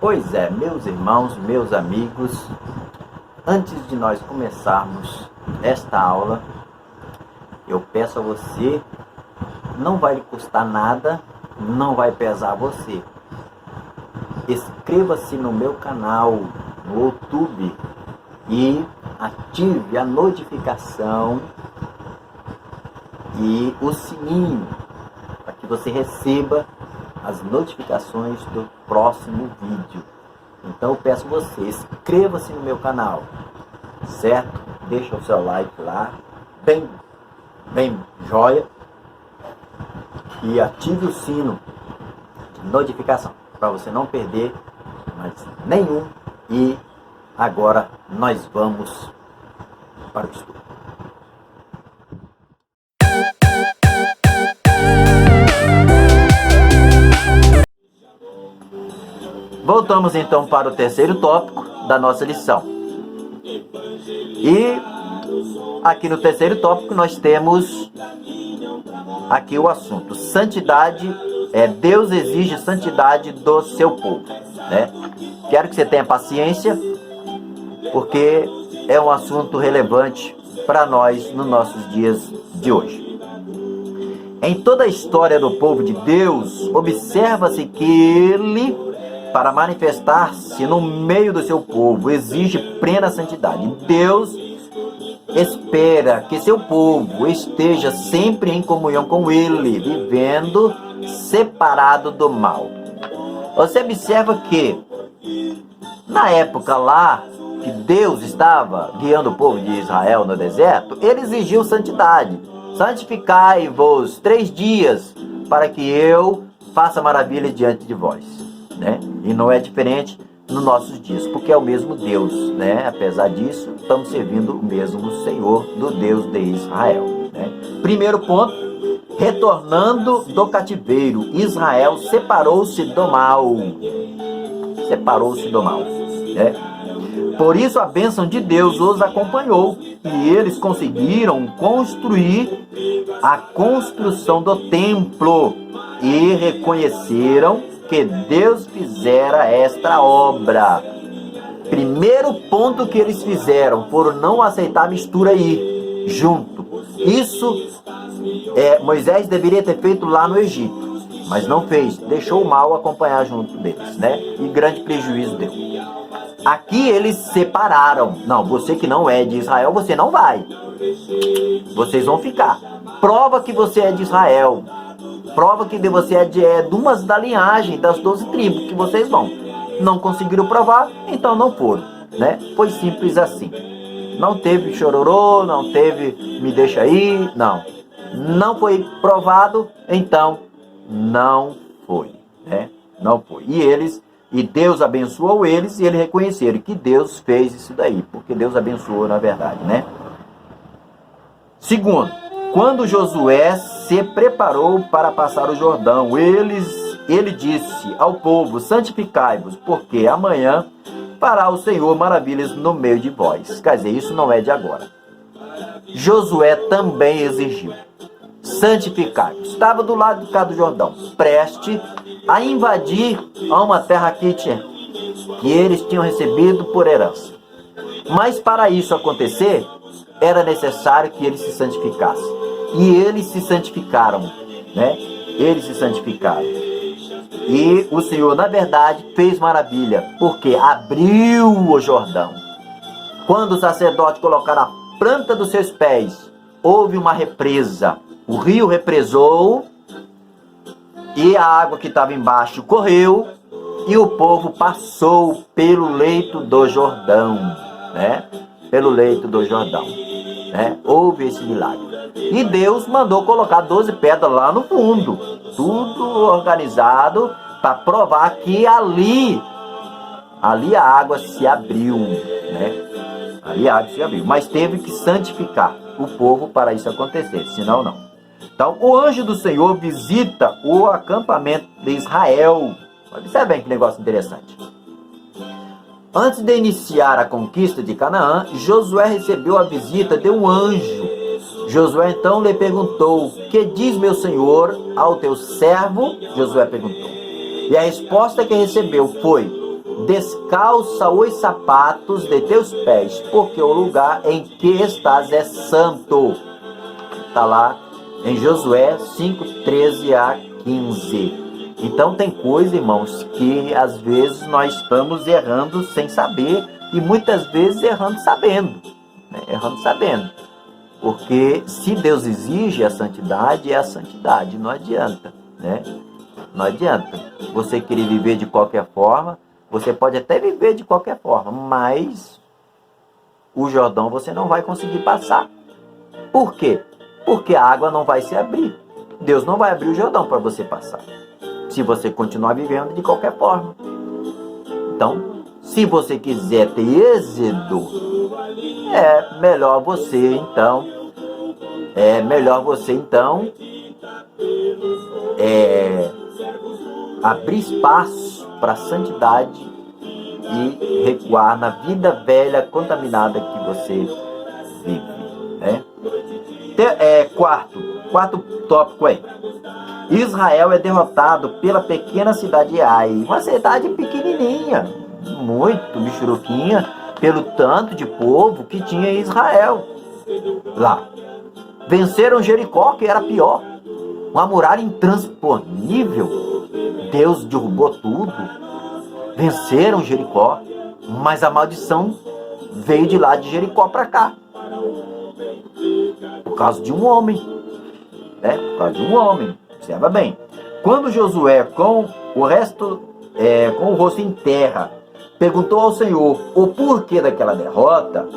Pois é, meus irmãos, meus amigos, antes de nós começarmos esta aula, eu peço a você, não vai lhe custar nada, não vai pesar a você. Inscreva-se no meu canal no YouTube e ative a notificação e o sininho para que você receba as notificações do próximo vídeo. Então eu peço a você, inscreva-se no meu canal, certo? Deixa o seu like lá, bem joia, e ative o sino de notificação para você não perder mais nenhum. E agora nós vamos para o estudo. Voltamos então para o terceiro tópico da nossa lição. E aqui no terceiro tópico nós temos aqui o assunto: santidade, Deus exige santidade do seu povo, né? Quero que você tenha paciência, porque é um assunto relevante para nós nos nossos dias de hoje. Em toda a história do povo de Deus, observa-se que ele, para manifestar-se no meio do seu povo, exige plena santidade. Deus espera que seu povo esteja sempre em comunhão com ele, vivendo separado do mal. Você observa que, na época lá que Deus estava guiando o povo de Israel no deserto, ele exigiu santidade. Santificai-vos 3 dias, para que eu faça maravilhas diante de vós, né? E não é diferente nos nossos dias, porque é o mesmo Deus, né? Apesar disso, estamos servindo o mesmo Senhor, do Deus de Israel, né? Primeiro ponto: retornando do cativeiro, Israel separou-se do mal. Separou-se do mal, né? Por isso a bênção de Deus os acompanhou e eles conseguiram construir a construção do templo e reconheceram que Deus fizera esta obra. Primeiro ponto que eles fizeram foram não aceitar a mistura aí junto. Isso Moisés deveria ter feito lá no Egito, mas não fez, deixou o mal acompanhar junto deles, né? E grande prejuízo deu. Aqui eles separaram. Não, você que não é de Israel, você não vai. Vocês vão ficar. Prova que você é de Israel. Prova que você é de uma da linhagem das 12 tribos, que vocês vão. Não conseguiram provar, então não foram, né? Foi simples assim. Não teve chororô, não teve me deixa aí, não. Não foi provado, então não foi, né? Não foi. E Deus abençoou eles e eles reconheceram que Deus fez isso daí, porque Deus abençoou na verdade, né? Segundo, quando Josué se preparou para passar o Jordão, ele disse ao povo: santificai-vos, porque amanhã fará o Senhor maravilhas no meio de vós. Quer dizer, isso não é de agora. Josué também exigiu: santificai-vos. Estava do lado de cá do Jordão, preste a invadir a uma terra que eles tinham recebido por herança. Mas para isso acontecer, era necessário que eles se santificassem. E eles se santificaram, né? Eles se santificaram. E o Senhor, na verdade, fez maravilha, porque abriu o Jordão. Quando o sacerdote colocar a planta dos seus pés, houve uma represa. O rio represou e a água que estava embaixo correu e o povo passou pelo leito do Jordão, né? Pelo leito do Jordão, né? Houve esse milagre. E Deus mandou colocar 12 pedras lá no fundo, tudo organizado para provar que ali a água se abriu, né? Ali a água se abriu, mas teve que santificar o povo para isso acontecer, senão não. Então, o anjo do Senhor visita o acampamento de Israel. Observe bem que negócio interessante. Antes de iniciar a conquista de Canaã, Josué recebeu a visita de um anjo. Josué então lhe perguntou: que diz meu senhor ao teu servo? Josué perguntou. E a resposta que recebeu foi: descalça os sapatos de teus pés, porque o lugar em que estás é santo. Está lá em Josué 5:13-15. Então tem coisa, irmãos, que às vezes nós estamos errando sem saber e muitas vezes errando sabendo, né? Errando sabendo. Porque se Deus exige a santidade, é a santidade, não adianta, né? Não adianta. Você querer viver de qualquer forma, você pode até viver de qualquer forma, mas o Jordão você não vai conseguir passar. Por quê? Porque a água não vai se abrir. Deus não vai abrir o Jordão para você passar, se você continuar vivendo de qualquer forma. Então, se você quiser ter êxito, é melhor você então abrir espaço para a santidade e recuar na vida velha contaminada que você vive, né? Quarto tópico é: Israel é derrotado pela pequena cidade de Ai, uma cidade pequenininha, muito michuruquinha, pelo tanto de povo que tinha em Israel lá. Venceram Jericó, que era pior, uma muralha intransponível. Deus derrubou tudo. Venceram Jericó, mas a maldição veio de lá de Jericó para cá, por causa de um homem, né? Por causa de um homem. Observa bem. Quando Josué, com o rosto em terra, perguntou ao Senhor o porquê daquela derrota,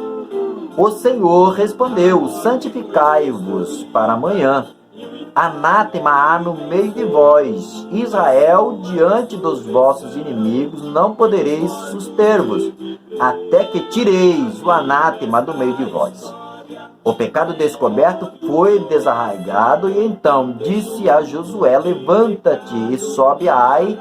o Senhor respondeu: santificai-vos para amanhã. Anátema há no meio de vós, Israel, diante dos vossos inimigos não podereis suster-vos, até que tireis o anátema do meio de vós. O pecado descoberto foi desarraigado, e então disse a Josué: levanta-te e sobe a Ai,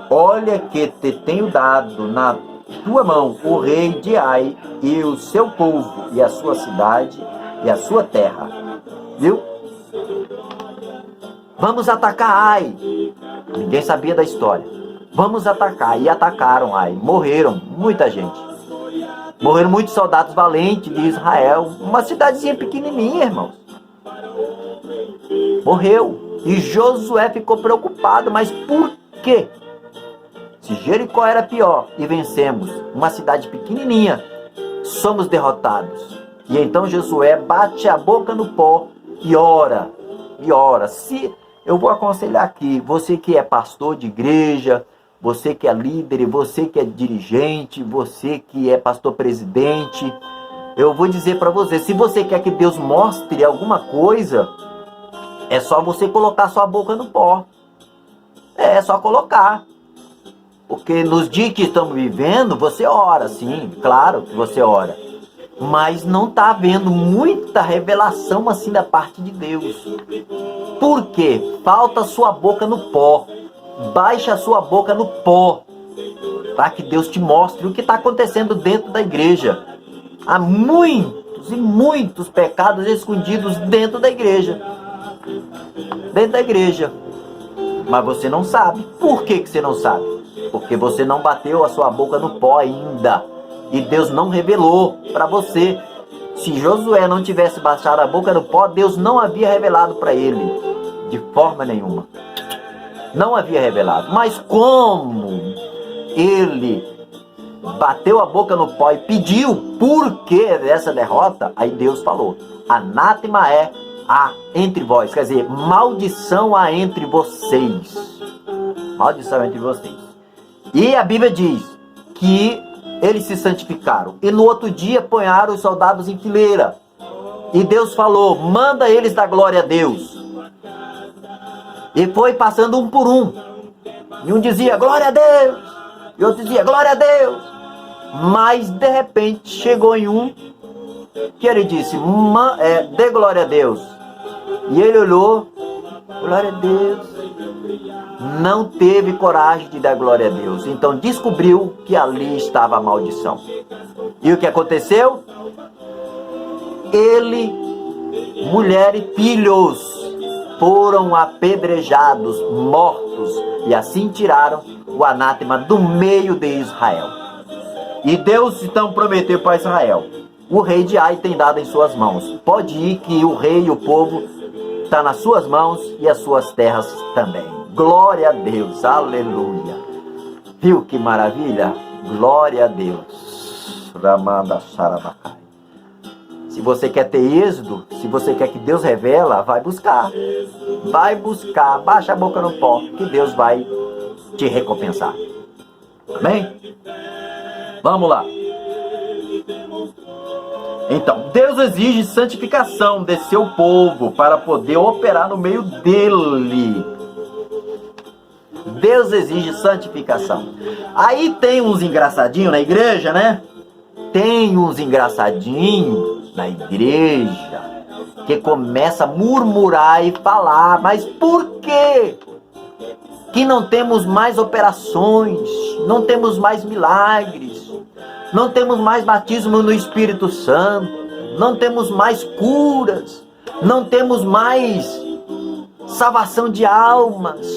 olha que te tenho dado na tua mão o rei de Ai e o seu povo e a sua cidade e a sua terra. Viu? Vamos atacar Ai. Ninguém sabia da história. Vamos atacar. E atacaram Ai. Morreram muita gente. Morreram muitos soldados valentes de Israel. Uma cidadezinha pequenininha, irmãos. Morreu. E Josué ficou preocupado. Mas por quê? Se Jericó era pior e vencemos uma cidade pequenininha, somos derrotados. E então Josué bate a boca no pó e ora. E ora. Se eu vou aconselhar aqui, você que é pastor de igreja, você que é líder, você que é dirigente, você que é pastor presidente, eu vou dizer para você, se você quer que Deus mostre alguma coisa, é só você colocar sua boca no pó. É só colocar. Porque nos dias que estamos vivendo, você ora, sim, claro que você ora. Mas não está havendo muita revelação assim da parte de Deus. Por quê? Falta sua boca no pó. Baixa a sua boca no pó, para que Deus te mostre o que está acontecendo dentro da igreja. Há muitos e muitos pecados escondidos dentro da igreja. Dentro da igreja. Mas você não sabe. Por que você não sabe? Porque você não bateu a sua boca no pó ainda. E Deus não revelou para você. Se Josué não tivesse baixado a boca no pó, Deus não havia revelado para ele. De forma nenhuma. Não havia revelado. Mas como ele bateu a boca no pó e pediu por que dessa derrota, aí Deus falou: anátema há entre vós. Quer dizer, maldição há entre vocês. Maldição entre vocês. E a Bíblia diz que eles se santificaram. E no outro dia ponharam os soldados em fileira. E Deus falou: manda eles dar glória a Deus. E foi passando um por um. E um dizia: glória a Deus. E outro dizia: glória a Deus. Mas de repente chegou em um que ele disse: dê glória a Deus. E ele olhou: glória a Deus. Não teve coragem de dar glória a Deus. Então descobriu que ali estava a maldição. E o que aconteceu? Ele, mulher e filhos foram apedrejados, mortos, e assim tiraram o anátema do meio de Israel. E Deus então prometeu para Israel: o rei de Ai tem dado em suas mãos. Pode ir que o rei e o povo está nas suas mãos e as suas terras também. Glória a Deus, aleluia. Viu que maravilha? Glória a Deus. Ramanda Sarabacai. Se você quer ter êxodo, se você quer que Deus revela, vai buscar. Vai buscar, baixa a boca no pó, que Deus vai te recompensar. Amém? Vamos lá. Então, Deus exige santificação de seu povo para poder operar no meio dele. Deus exige santificação. Aí tem uns engraçadinhos na igreja, né? Tem uns engraçadinhos na igreja que começa a murmurar e falar: mas por quê que não temos mais operações, não temos mais milagres, não temos mais batismo no Espírito Santo, não temos mais curas, não temos mais salvação de almas?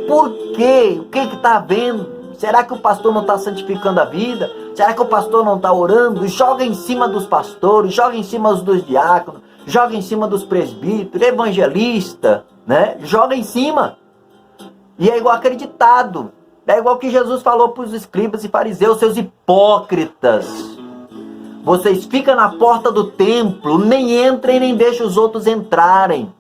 Por quê? O que está havendo? Será que o pastor não está santificando a vida? Será que o pastor não está orando? Joga em cima dos pastores, joga em cima dos diáconos, joga em cima dos presbíteros, evangelista, né? Joga em cima. E é igual acreditado. É igual que Jesus falou para os escribas e fariseus: seus hipócritas. Vocês ficam na porta do templo, nem entrem nem deixem os outros entrarem.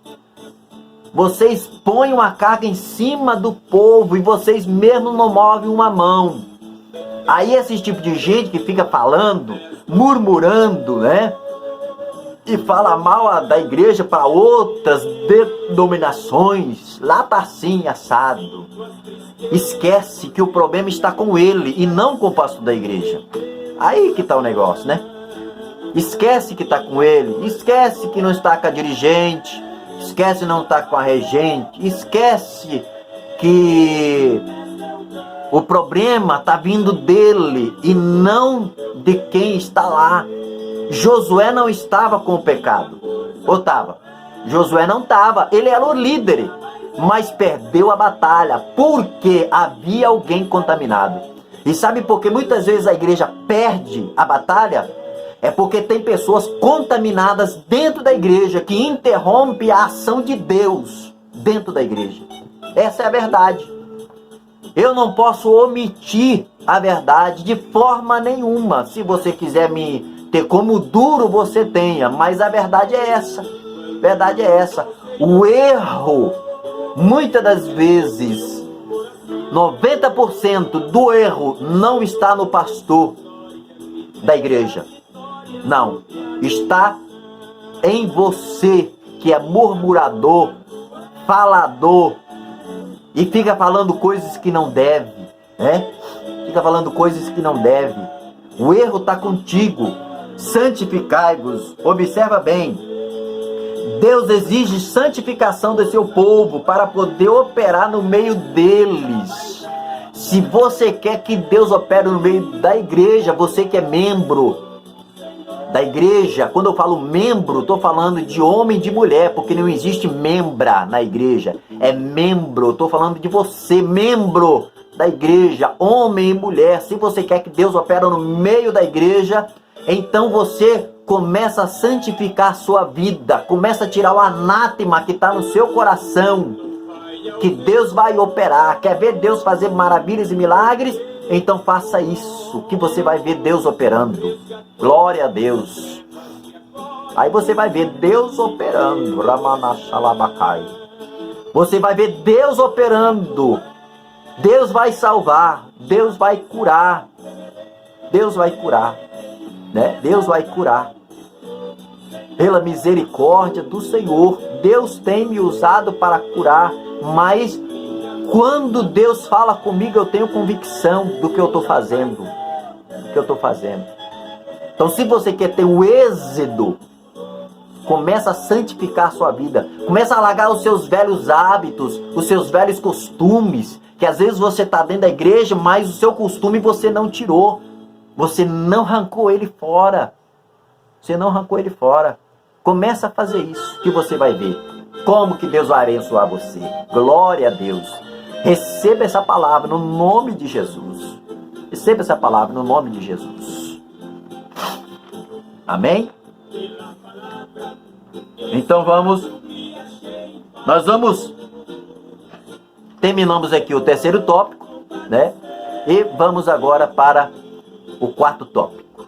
Vocês põem uma carga em cima do povo e vocês mesmo não movem uma mão. Aí esse tipo de gente que fica falando, murmurando, né? E fala mal da igreja para outras denominações, lá tá assim, assado. Esquece que o problema está com ele e não com o pastor da igreja. Aí que tá o negócio, né? Esquece que tá com ele, esquece que não está com a dirigente, esquece não estar com a regente, esquece que o problema está vindo dele e não de quem está lá. Josué não estava com o pecado. Ou estava? Josué não estava. Ele era o líder, mas perdeu a batalha porque havia alguém contaminado. E sabe por que muitas vezes a igreja perde a batalha? É porque tem pessoas contaminadas dentro da igreja que interrompem a ação de Deus dentro da igreja. Essa é a verdade. Eu não posso omitir a verdade de forma nenhuma. Se você quiser me ter como duro, você tenha. Mas a verdade é essa. A verdade é essa. O erro, muitas das vezes, 90% do erro não está no pastor da igreja. Não. Está em você que é murmurador, falador, e fica falando coisas que não deve, né? Fica falando coisas que não deve. O erro está contigo. Santificai-vos. Observa bem. Deus exige santificação do seu povo para poder operar no meio deles. Se você quer que Deus opere no meio da igreja, você que é membro da igreja, quando eu falo membro, estou falando de homem e de mulher, porque não existe membra na igreja, é membro. Estou falando de você, membro da igreja, homem e mulher. Se você quer que Deus opere no meio da igreja, então você começa a santificar a sua vida, começa a tirar o anátema que está no seu coração, que Deus vai operar. Quer ver Deus fazer maravilhas e milagres? Então faça isso, que você vai ver Deus operando. Glória a Deus. Aí você vai ver Deus operando. Ramanachalabacai. Você vai ver Deus operando. Deus vai salvar. Deus vai curar. Deus vai curar. Né? Deus vai curar. Pela misericórdia do Senhor, Deus tem me usado para curar, mas quando Deus fala comigo, eu tenho convicção do que eu estou fazendo. Do que eu estou fazendo. Então, se você quer ter o êxodo, começa a santificar a sua vida. Começa a largar os seus velhos hábitos, os seus velhos costumes, que às vezes você está dentro da igreja, mas o seu costume você não tirou. Você não arrancou ele fora. Você não arrancou ele fora. Começa a fazer isso, que você vai ver. Como que Deus vai abençoar você? Glória a Deus. Receba essa palavra no nome de Jesus. Receba essa palavra no nome de Jesus. Amém? Então terminamos aqui o terceiro tópico, né? E vamos agora para o quarto tópico,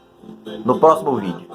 no próximo vídeo.